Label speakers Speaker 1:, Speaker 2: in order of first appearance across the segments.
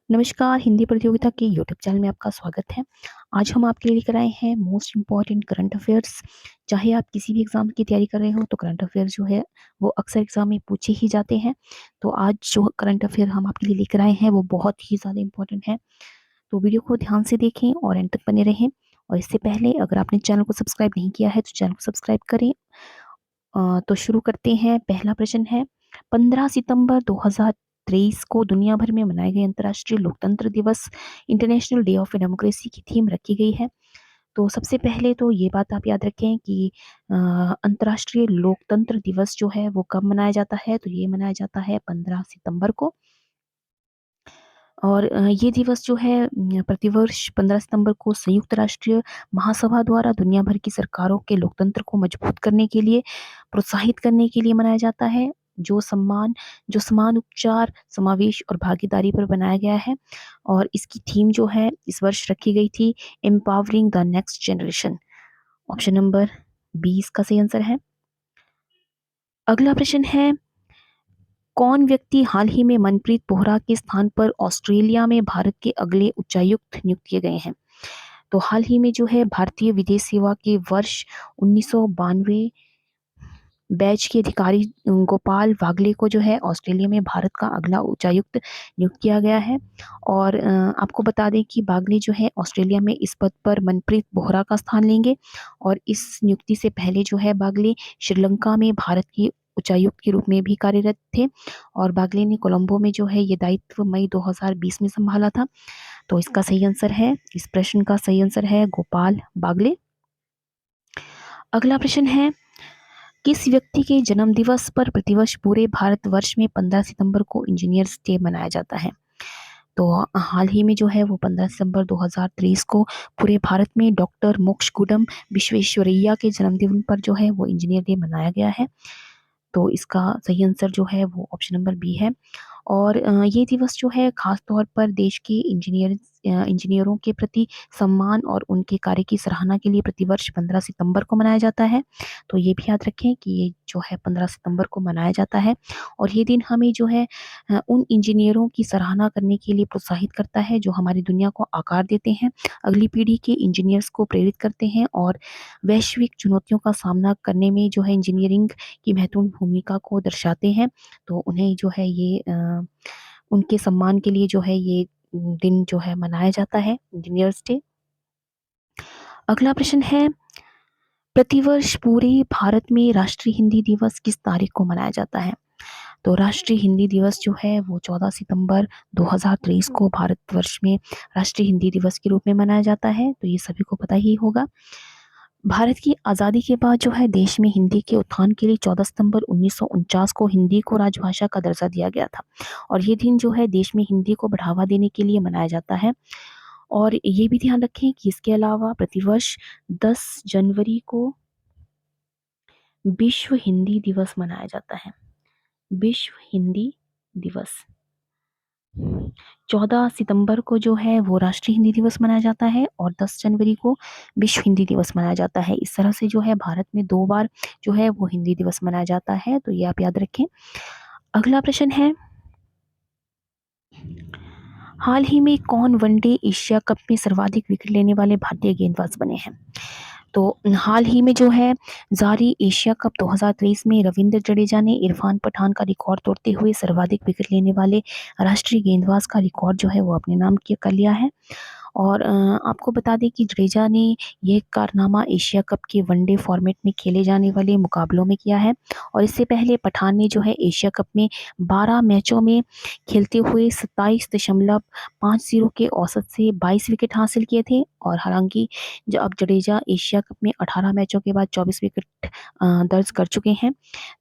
Speaker 1: नमस्कार, हिंदी प्रतियोगिता के यूट्यूब चैनल में आपका स्वागत है। आज हम आपके लिए लेकर आए हैं मोस्ट इम्पोर्टेंट करंट अफेयर्स। चाहे आप किसी भी एग्ज़ाम की तैयारी कर रहे हो तो करंट अफेयर्स जो है वो अक्सर एग्ज़ाम में पूछे ही जाते हैं। तो आज जो करंट अफेयर हम आपके लिए लेकर आए हैं वो बहुत ही ज़्यादा इम्पोर्टेंट है। तो वीडियो को ध्यान से देखें और एंड तक बने रहें। और इससे पहले अगर आपने चैनल को सब्सक्राइब नहीं किया है तो चैनल को सब्सक्राइब करें। तो शुरू करते हैं। पहला प्रश्न है, 15 सितंबर 2023 को दुनिया भर में मनाए गए अंतर्राष्ट्रीय लोकतंत्र दिवस इंटरनेशनल डे ऑफ डेमोक्रेसी की थीम रखी गई है। तो सबसे पहले तो ये बात आप याद रखें कि अंतर्राष्ट्रीय लोकतंत्र दिवस जो है वो कब मनाया जाता है, तो ये मनाया जाता है 15 सितंबर को। और ये दिवस जो है प्रतिवर्ष 15 सितंबर को संयुक्त राष्ट्रीय महासभा द्वारा दुनिया भर की सरकारों के लोकतंत्र को मजबूत करने के लिए, प्रोत्साहित करने के लिए मनाया जाता है, जो समान उपचार, समावेश और भागीदारी पर बनाया गया है। और इसकी थीम जो है इस वर्ष रखी गई थी, empowering the next generation. Option number B इसका सही आंसर है। अगला प्रश्न है, कौन व्यक्ति हाल ही में मनप्रीत बोहरा के स्थान पर ऑस्ट्रेलिया में भारत के अगले उच्चायुक्त नियुक्त किए गए हैं? तो हाल ही में जो है भारतीय विदेश सेवा के वर्ष 1992 बैच के अधिकारी गोपाल वागले को जो है ऑस्ट्रेलिया में भारत का अगला उच्चायुक्त नियुक्त किया गया है। और आपको बता दें कि बागले जो है ऑस्ट्रेलिया में इस पद पर मनप्रीत बोहरा का स्थान लेंगे। और इस नियुक्ति से पहले जो है बागले श्रीलंका में भारत के उच्चायुक्त के रूप में भी कार्यरत थे। और बागले ने कोलंबो में जो है ये दायित्व मई 2020 में संभाला था। तो इसका सही आंसर है, इस प्रश्न का सही आंसर है गोपाल बागले। अगला प्रश्न है, किस व्यक्ति के जन्म दिवस पर प्रतिवर्ष पूरे भारतवर्ष में 15 सितंबर को इंजीनियर्स डे मनाया जाता है? तो हाल ही में जो है वो 15 सितंबर 2023 को पूरे भारत में डॉक्टर मोक्षगुंडम विश्वेश्वरैया के जन्मदिन पर जो है वो इंजीनियर डे मनाया गया है। तो इसका सही आंसर जो है वो ऑप्शन नंबर बी है। और ये दिवस जो है खास तौर पर देश के इंजीनियरों के प्रति सम्मान और उनके कार्य की सराहना के लिए प्रतिवर्ष 15 सितंबर को मनाया जाता है। तो ये भी याद रखें कि ये जो है 15 सितंबर को मनाया जाता है। और ये दिन हमें जो है उन इंजीनियरों की सराहना करने के लिए प्रोत्साहित करता है जो हमारी दुनिया को आकार देते हैं, अगली पीढ़ी के इंजीनियर्स को प्रेरित करते हैं और वैश्विक चुनौतियों का सामना करने में जो है इंजीनियरिंग की महत्वपूर्ण भूमिका को दर्शाते हैं। तो उन्हें जो है ये उनके सम्मान के लिए जो है ये दिन जो है मनाया जाता है, इंजीनियर्स डे। अगला प्रश्न है, प्रतिवर्ष पूरे भारत में राष्ट्रीय हिंदी दिवस किस तारीख को मनाया जाता है? तो राष्ट्रीय हिंदी दिवस जो है वो 14 सितंबर 2023 को भारतवर्ष में राष्ट्रीय हिंदी दिवस के रूप में मनाया जाता है। तो ये सभी को पता ही होगा। भारत की आज़ादी के बाद जो है देश में हिंदी के उत्थान के लिए 14 सितंबर 1949 को हिंदी को राजभाषा का दर्जा दिया गया था। और ये दिन जो है देश में हिंदी को बढ़ावा देने के लिए मनाया जाता है। और ये भी ध्यान रखें कि इसके अलावा प्रतिवर्ष 10 जनवरी को विश्व हिंदी दिवस मनाया जाता है। विश्व हिंदी दिवस 14 सितंबर को जो है वो राष्ट्रीय हिंदी दिवस मनाया जाता है और 10 जनवरी को विश्व हिंदी दिवस मनाया जाता है। इस तरह से जो है भारत में 2 बार जो है वो हिंदी दिवस मनाया जाता है, तो ये आप याद रखें। अगला प्रश्न है, हाल ही में कौन वनडे एशिया कप में सर्वाधिक विकेट लेने वाले भारतीय गेंदबाज बने हैं? तो हाल ही में जो है जारी एशिया कप 2023 में रविंद्र जडेजा ने इरफान पठान का रिकॉर्ड तोड़ते हुए सर्वाधिक विकेट लेने वाले राष्ट्रीय गेंदबाज का रिकॉर्ड जो है वो अपने नाम किया कर लिया है। और आपको बता दें कि जडेजा ने यह कारनामा एशिया कप के वनडे फॉर्मेट में खेले जाने वाले मुकाबलों में किया है। और इससे पहले पठान ने जो है एशिया कप में 12 मैचों में खेलते हुए 27.50 के औसत से 22 विकेट हासिल किए थे। और हालांकि अब जडेजा एशिया कप में 18 मैचों के बाद 24 विकेट दर्ज कर चुके हैं।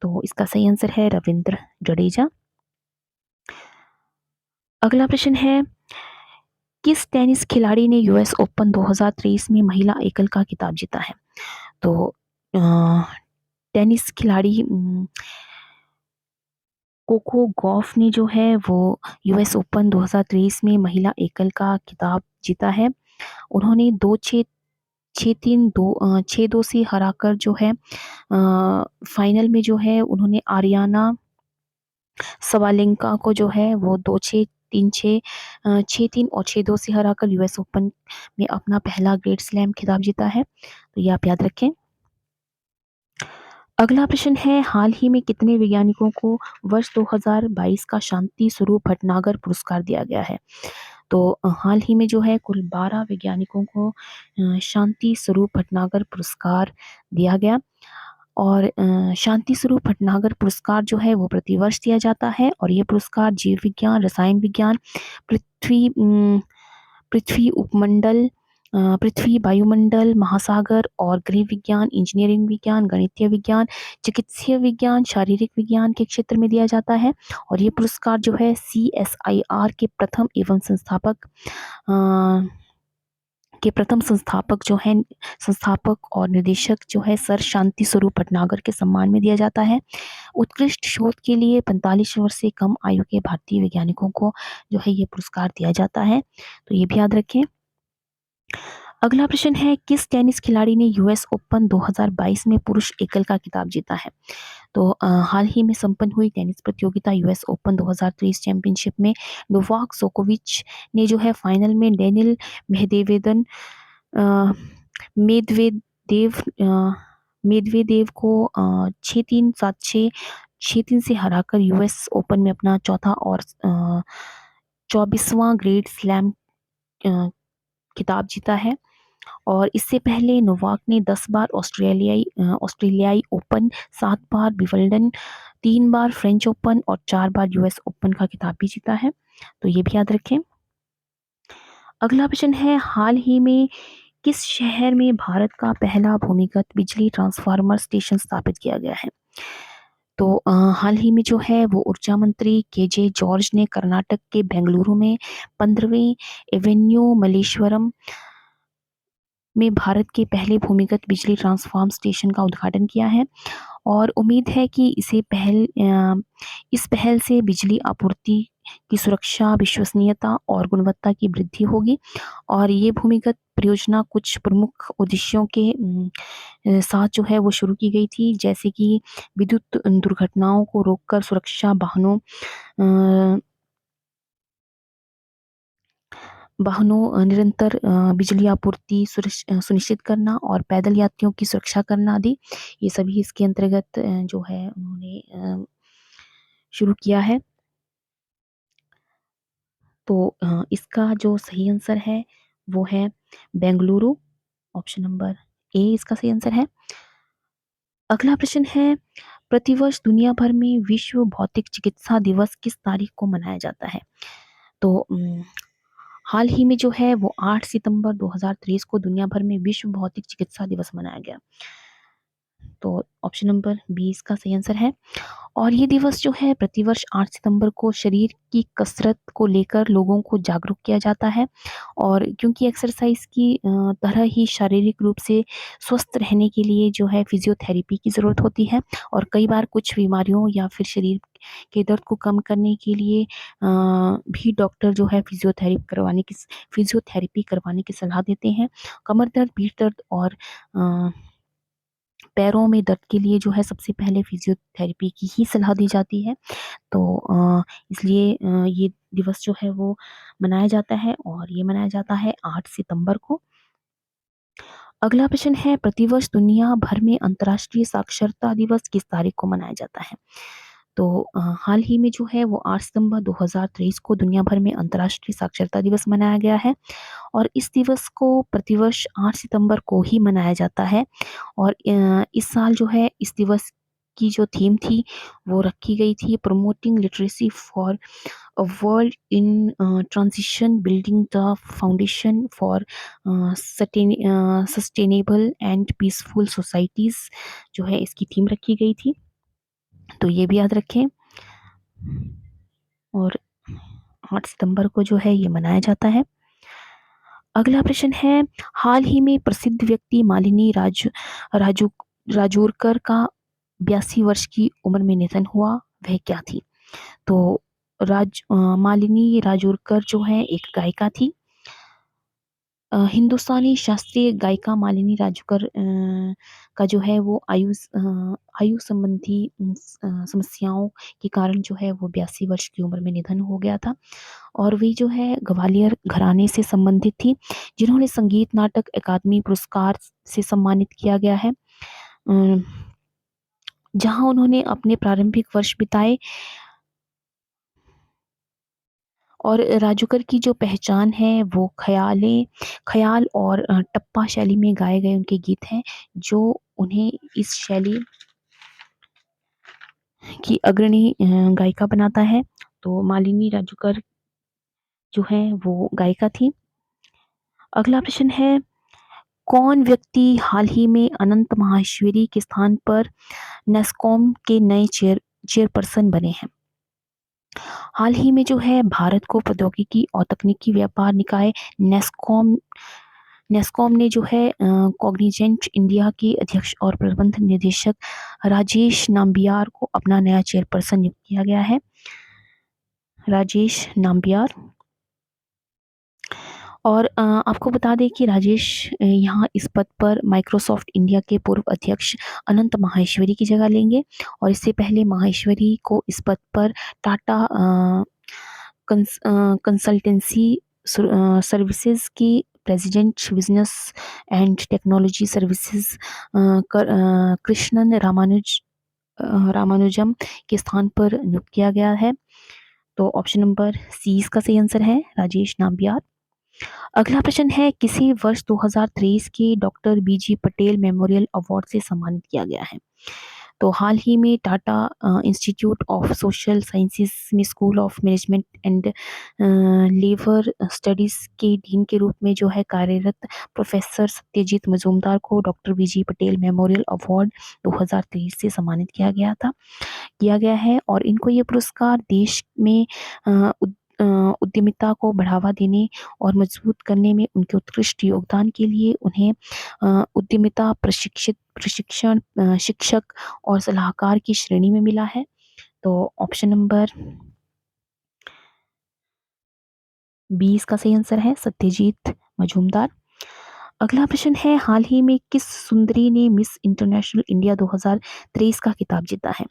Speaker 1: तो इसका सही आंसर है रविंद्र जडेजा। अगला प्रश्न है, किस टेनिस खिलाड़ी ने यूएस ओपन 2023 में महिला एकल का खिताब जीता है? तो टेनिस खिलाड़ी कोको गॉफ ने जो है वो यूएस ओपन 2023 में महिला एकल का खिताब जीता है। उन्होंने 2-6 6-3 6-2 से हराकर जो है फाइनल में जो है उन्होंने आरियाना सवालेंका को जो है वो 2-6 3-6 6-3 और 6-2 से हराकर यूएस ओपन में अपना पहला ग्रैंड स्लैम खिताब जीता है। तो ये आप याद रखें। अगला प्रश्न है, हाल ही में कितने वैज्ञानिकों को वर्ष 2022 का शांति स्वरूप भटनागर पुरस्कार दिया गया है? तो हाल ही में जो है कुल 12 वैज्ञानिकों को शांति स्वरूप भटनागर पुरस्कार दिया गया। और शांति स्वरूप भटनागर पुरस्कार जो है वो प्रतिवर्ष दिया जाता है, और ये पुरस्कार जीव विज्ञान, रसायन विज्ञान, पृथ्वी पृथ्वी उपमंडल, पृथ्वी, वायुमंडल, महासागर और गृह विज्ञान, इंजीनियरिंग विज्ञान, गणितीय विज्ञान, चिकित्सीय विज्ञान, शारीरिक विज्ञान के क्षेत्र में दिया जाता है। और ये पुरस्कार जो है CSIR के प्रथम एवं संस्थापक और निदेशक जो है सर शांति स्वरूप भटनागर के सम्मान में दिया जाता है। उत्कृष्ट शोध के लिए 45 वर्ष से कम आयु के भारतीय वैज्ञानिकों को जो है ये पुरस्कार दिया जाता है। तो ये भी याद रखें। अगला प्रश्न है, किस टेनिस खिलाड़ी ने यूएस ओपन 2022 में पुरुष एकल का खिताब जीता है? तो हाल ही में संपन्न हुई टेनिस प्रतियोगिता यूएस ओपन 2023 चैंपियनशिप में नोवाक जोकोविच ने जो है फाइनल में डेनिल मेदवेदेव मेदवेदेव मेदवेदेव को 6-3, 7-6, 6-3 से हराकर यूएस ओपन में अपना चौथा और 24वां ग्रैंड स्लैम खिताब जीता है। और इससे पहले नोवाक ने 10 बार ऑस्ट्रेलियाई ओपन, 7 बार विंबलडन, 3 बार फ्रेंच ओपन और 4 बार यूएस ओपन का खिताब भी जीता है। तो ये भी याद रखें। अगला प्रश्न है, हाल ही में किस शहर में भारत का पहला भूमिगत बिजली ट्रांसफार्मर स्टेशन स्थापित किया गया है? तो हाल ही में जो है वो ऊर्जा मंत्री केजे जॉर्ज ने कर्नाटक के बेंगलुरु में 15वें एवेन्यू मल्लेश्वरम में भारत के पहले भूमिगत बिजली ट्रांसफार्म स्टेशन का उद्घाटन किया है। और उम्मीद है कि इस पहल से बिजली आपूर्ति की सुरक्षा, विश्वसनीयता और गुणवत्ता की वृद्धि होगी। और ये भूमिगत परियोजना कुछ प्रमुख उद्देश्यों के साथ जो है वो शुरू की गई थी, जैसे कि विद्युत दुर्घटनाओं को रोककर सुरक्षा, वाहनों निरंतर बिजली आपूर्ति सुनिश्चित करना और पैदल यात्रियों की सुरक्षा करना आदि, ये सभी इसके अंतर्गत जो है उन्होंने शुरू किया है। तो इसका जो सही आंसर है वो है बेंगलुरु, ऑप्शन नंबर ए इसका सही आंसर है। अगला प्रश्न है, प्रतिवर्ष दुनिया भर में विश्व भौतिक चिकित्सा दिवस किस तारीख को मनाया जाता है? तो हाल ही में जो है वो 8 सितंबर 2023 को दुनिया भर में विश्व भौतिक चिकित्सा दिवस मनाया गया। तो ऑप्शन नंबर बी इसका सही आंसर है। और ये दिवस जो है प्रतिवर्ष 8 सितंबर को शरीर की कसरत को लेकर लोगों को जागरूक किया जाता है। और क्योंकि एक्सरसाइज की तरह ही शारीरिक रूप से स्वस्थ रहने के लिए जो है फिजियोथेरेपी की ज़रूरत होती है। और कई बार कुछ बीमारियों या फिर शरीर के दर्द को कम करने के लिए भी डॉक्टर जो है फिजियोथेरेपी करवाने की सलाह देते हैं। कमर दर्द, पीठ दर्द और पैरों में दर्द के लिए जो है सबसे पहले फिजियोथेरेपी की ही सलाह दी जाती है। तो इसलिए ये दिवस जो है वो मनाया जाता है, और ये मनाया जाता है 8 सितंबर को। अगला प्रश्न है, प्रतिवर्ष दुनिया भर में अंतर्राष्ट्रीय साक्षरता दिवस किस तारीख को मनाया जाता है? तो हाल ही में जो है वो 8 सितंबर 2023 को दुनिया भर में अंतर्राष्ट्रीय साक्षरता दिवस मनाया गया है। और इस दिवस को प्रतिवर्ष 8 सितंबर को ही मनाया जाता है। और इस साल जो है इस दिवस की जो थीम थी वो रखी गई थी, promoting literacy for a world in transition, building the foundation for sustainable and peaceful societies, जो है इसकी थीम रखी गई थी। तो ये भी याद रखें। और 8 सितंबर को जो है ये मनाया जाता है। अगला प्रश्न है, हाल ही में प्रसिद्ध व्यक्ति मालिनी राजू राजूरकर का 82 वर्ष की उम्र में निधन हुआ, वह क्या थी? तो मालिनी राजूरकर जो है एक गायिका थी। हिंदुस्तानी शास्त्रीय गायिका मालिनी राजूकर का जो है वो आयु संबंधी समस्याओं के कारण जो है वो 82 वर्ष की उम्र में निधन हो गया था और वे जो है ग्वालियर घराने से संबंधित थी, जिन्होंने संगीत नाटक अकादमी पुरस्कार से सम्मानित किया गया है। जहाँ उन्होंने अपने प्रारंभिक वर्ष बिताए और राजूकर की जो पहचान है वो ख़याल और टप्पा शैली में गाए गए उनके गीत हैं, जो उन्हें इस शैली की अग्रणी गायिका बनाता है। तो मालिनी राजूकर जो हैं वो गायिका थी। अगला प्रश्न है, कौन व्यक्ति हाल ही में अनंत माहेश्वरी के स्थान पर नेस्कॉम के नए चेयरपर्सन बने हैं? हाल ही में जो है भारत को प्रौद्योगिकी और तकनीकी व्यापार निकाय नेस्कॉम नेस्कॉम ने जो है कॉग्निजेंट इंडिया के अध्यक्ष और प्रबंध निदेशक राजेश नाम्बियार को अपना नया चेयरपर्सन नियुक्त किया गया है। राजेश नाम्बियार। और आपको बता दें कि राजेश यहाँ इस पद पर माइक्रोसॉफ्ट इंडिया के पूर्व अध्यक्ष अनंत माहेश्वरी की जगह लेंगे और इससे पहले माहेश्वरी को इस पद पर टाटा कंसल्टेंसी सर्विसेज की president business and technology services Krishnan Ramanujan के स्थान पर नियुक्त किया गया है। तो ऑप्शन नंबर सी इसका सही आंसर है, राजेश नाम्बियार। अगला प्रश्न है, किसी वर्ष 2023 के doctor BG Patel memorial award से सम्मानित किया गया है? तो हाल ही में Tata Institute of Social Sciences में School of Management and Labour Studies के डीन के रूप में जो है कार्यरत प्रोफेसर सत्यजीत मजूमदार को doctor BG Patel memorial award 2023 से सम्मानित किया गया है और इनको ये पुरस्कार देश में उद्यमिता को बढ़ावा देने और मजबूत करने में उनके उत्कृष्ट योगदान के लिए उन्हें उद्यमिता प्रशिक्षण शिक्षक और सलाहकार की श्रेणी में मिला है। तो ऑप्शन नंबर बी इसका सही आंसर है, सत्यजीत मजूमदार। अगला प्रश्न है, हाल ही में किस सुंदरी ने मिस इंटरनेशनल इंडिया 2023 का खिताब जीता है?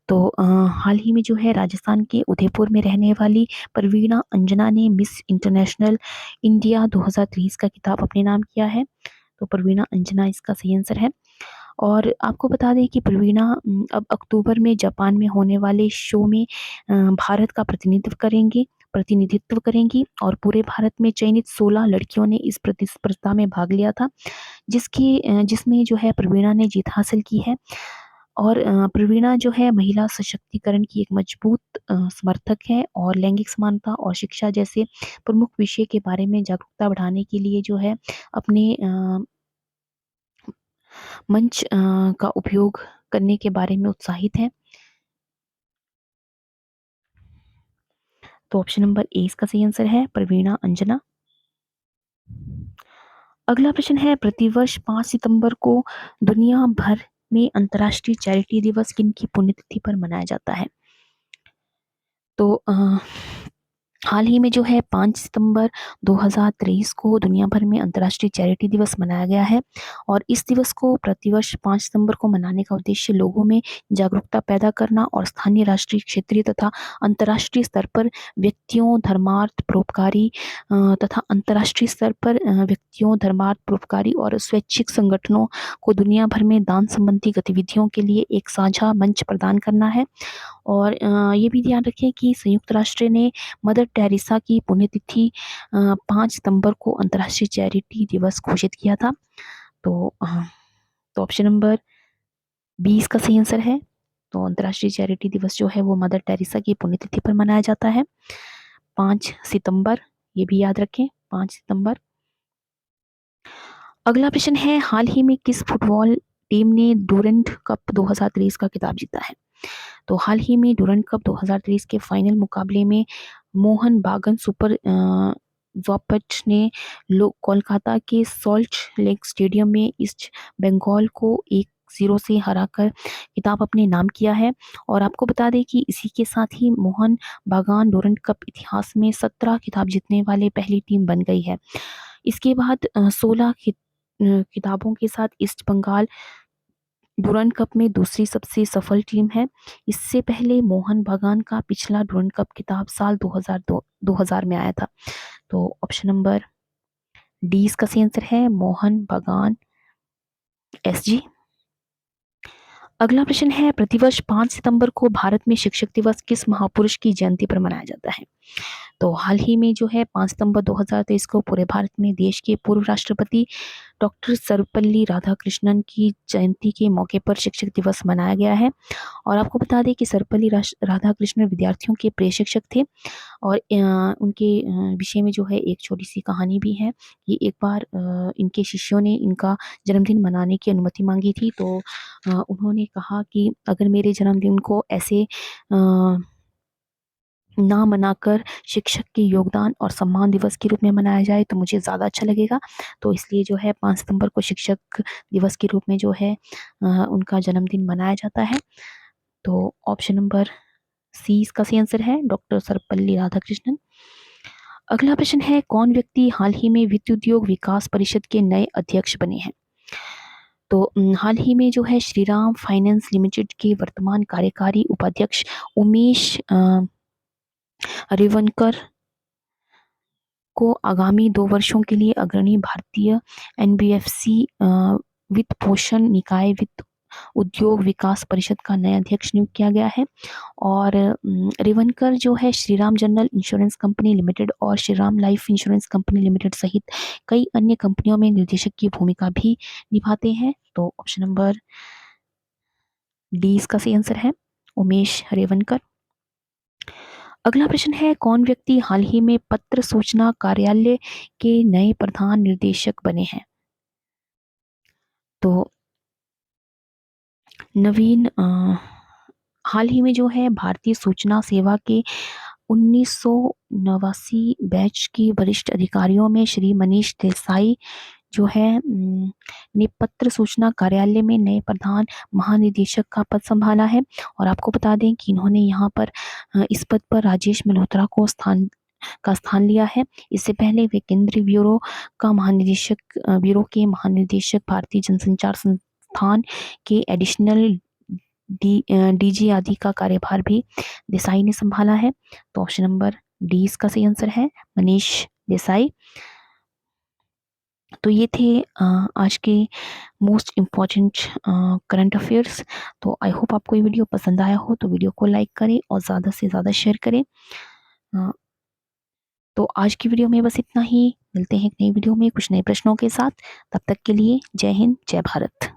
Speaker 1: तो हाल ही में जो है राजस्थान के उदयपुर में रहने वाली परवीना अंजना ने मिस इंटरनेशनल इंडिया 2023 का खिताब अपने नाम किया है। तो परवीना अंजना इसका सही आंसर है। और आपको बता दें कि परवीना अब अक्टूबर में जापान में होने वाले शो में भारत का प्रतिनिधित्व करेंगी और पूरे भारत में चयनित 16 लड़कियों ने इस प्रतिस्पर्धा में भाग लिया था, जिसमें जो है परवीना ने जीत हासिल की है। और प्रवीणा जो है महिला सशक्तिकरण की एक मजबूत समर्थक है और लैंगिक समानता और शिक्षा जैसे प्रमुख विषय के बारे में जागरूकता बढ़ाने के लिए जो है अपने मंच का उपयोग करने के बारे में उत्साहित है। तो ऑप्शन नंबर ए इसका सही आंसर है, प्रवीणा अंजना। अगला प्रश्न है, प्रतिवर्ष 5 सितंबर को दुनिया भर में अंतर्राष्ट्रीय चैरिटी दिवस किनकी पुण्यतिथि पर मनाया जाता है? तो हाल ही में जो है 5 सितंबर 2023 को दुनिया भर में अंतर्राष्ट्रीय चैरिटी दिवस मनाया गया है और इस दिवस को प्रतिवर्ष 5 सितंबर को मनाने का उद्देश्य लोगों में जागरूकता पैदा करना और स्थानीय, राष्ट्रीय, क्षेत्रीय तथा अंतर्राष्ट्रीय स्तर पर व्यक्तियों धर्मार्थ परोपकारी तथा अंतर्राष्ट्रीय स्तर पर व्यक्तियों धर्मार्थ परोपकारी और स्वैच्छिक संगठनों को दुनिया भर में दान संबंधी गतिविधियों के लिए एक साझा मंच प्रदान करना है। और ये भी ध्यान रखें कि संयुक्त राष्ट्र ने मदर टेरेसा की पुण्यतिथि 5 सितंबर को अंतर्राष्ट्रीय चैरिटी दिवस घोषित किया था। तो ऑप्शन नंबर 20 का सही आंसर है। तो अंतर्राष्ट्रीय चैरिटी दिवस जो है वो मदर टेरेसा की पुण्यतिथि पर मनाया जाता है 5 सितंबर, ये भी याद रखें 5 सितंबर। अगला प्रश्न है, हाल ही में किस फुटबॉल टीम ने डूरंड कप 2023 का खिताब जीता है? तो हाल ही में डूरंड कप 2023 के फाइनल मुकाबले में मोहन बागान सुपर जोपेट ने कोलकाता के सॉल्ट लेक स्टेडियम में ईस्ट बंगाल को 1-0 से हराकर खिताब अपने नाम किया है। और आपको बता दें कि इसी के साथ ही मोहन बागान डूरंड कप इतिहास में 17 खिताब जीतने वाले पहली टीम बन गई है। इसके बाद 16 किताबों के साथ ईस्ट बंगाल डुरंड कप में दूसरी सबसे सफल टीम है। इससे पहले मोहन बगान का पिछला डुरंड कप खिताब साल 2000 में आया था। तो ऑप्शन नंबर डी इसका सही आंसर है, मोहन बगान एसजी। अगला प्रश्न है, प्रतिवर्ष 5 सितंबर को भारत में शिक्षक दिवस किस महापुरुष की जयंती पर मनाया जाता है? तो हाल ही में जो है 5 सितंबर 2023 को पूरे भारत में देश के पूर्व राष्ट्रपति डॉक्टर सर्वपल्ली राधाकृष्णन की जयंती के मौके पर शिक्षक दिवस मनाया गया है। और आपको बता दें कि सर्वपल्ली राधाकृष्णन विद्यार्थियों के प्रिय शिक्षक थे। और उनके विषय में जो है एक छोटी सी कहानी भी है कि एक बार इनके शिष्यों ने इनका जन्मदिन मनाने की अनुमति मांगी थी। तो उन्होंने कहा कि अगर मेरे जन्मदिन को ऐसे ना मनाकर शिक्षक के योगदान और सम्मान दिवस के रूप में मनाया जाए तो मुझे ज़्यादा अच्छा लगेगा। तो इसलिए जो है 5 सितंबर को शिक्षक दिवस के रूप में जो है उनका जन्मदिन मनाया जाता है। तो ऑप्शन नंबर सी इसका सही आंसर है, डॉक्टर सर्वपल्ली राधाकृष्णन। अगला प्रश्न है, कौन व्यक्ति हाल ही में वित्त उद्योग विकास परिषद के नए अध्यक्ष बने हैं? तो हाल ही में जो है श्रीराम फाइनेंस लिमिटेड के वर्तमान कार्यकारी उपाध्यक्ष उमेश रेवनकर को आगामी 2 वर्षों के लिए अग्रणी भारतीय एनबीएफसी वित्त पोषण निकाय वित्त उद्योग विकास परिषद का नया अध्यक्ष नियुक्त किया गया है। और रेवनकर जो है Shriram General Insurance Company Limited और Shriram Life Insurance Company Limited सहित कई अन्य कंपनियों में निर्देशक की भूमिका भी निभाते हैं। तो ऑप्शन नंबर डी इसका सही आंसर है, उमेश रेवनकर। अगला प्रश्न है, कौन व्यक्ति हाल ही में पत्र सूचना कार्यालय के नए प्रधान निर्देशक बने हैं? तो नवीन हाल ही में जो है भारतीय सूचना सेवा के 1989 बैच के वरिष्ठ अधिकारियों में श्री मनीष देसाई जो है ने पत्र सूचना कार्यालय में नए प्रधान महानिदेशक का पद संभाला है। और आपको बता दें कि इन्होंने यहाँ पर इस पद पर राजेश मल्होत्रा को स्थान लिया है। इससे पहले वे केंद्रीय ब्यूरो के महानिदेशक भारतीय जनसंचार संस्थान के एडिशनल डीजी आदि का कार्यभार भी देसाई ने संभाला है। तो ऑप्शन नंबर डी इसका सही आंसर है, मनीष देसाई। तो ये थे आज के मोस्ट इम्पॉर्टेंट करंट अफेयर्स। तो आई होप आपको ये वीडियो पसंद आया हो, तो वीडियो को लाइक करें और ज़्यादा से ज़्यादा शेयर करें। तो आज की वीडियो में बस इतना ही। मिलते हैं एक नई वीडियो में कुछ नए प्रश्नों के साथ। तब तक के लिए जय हिंद, जय भारत।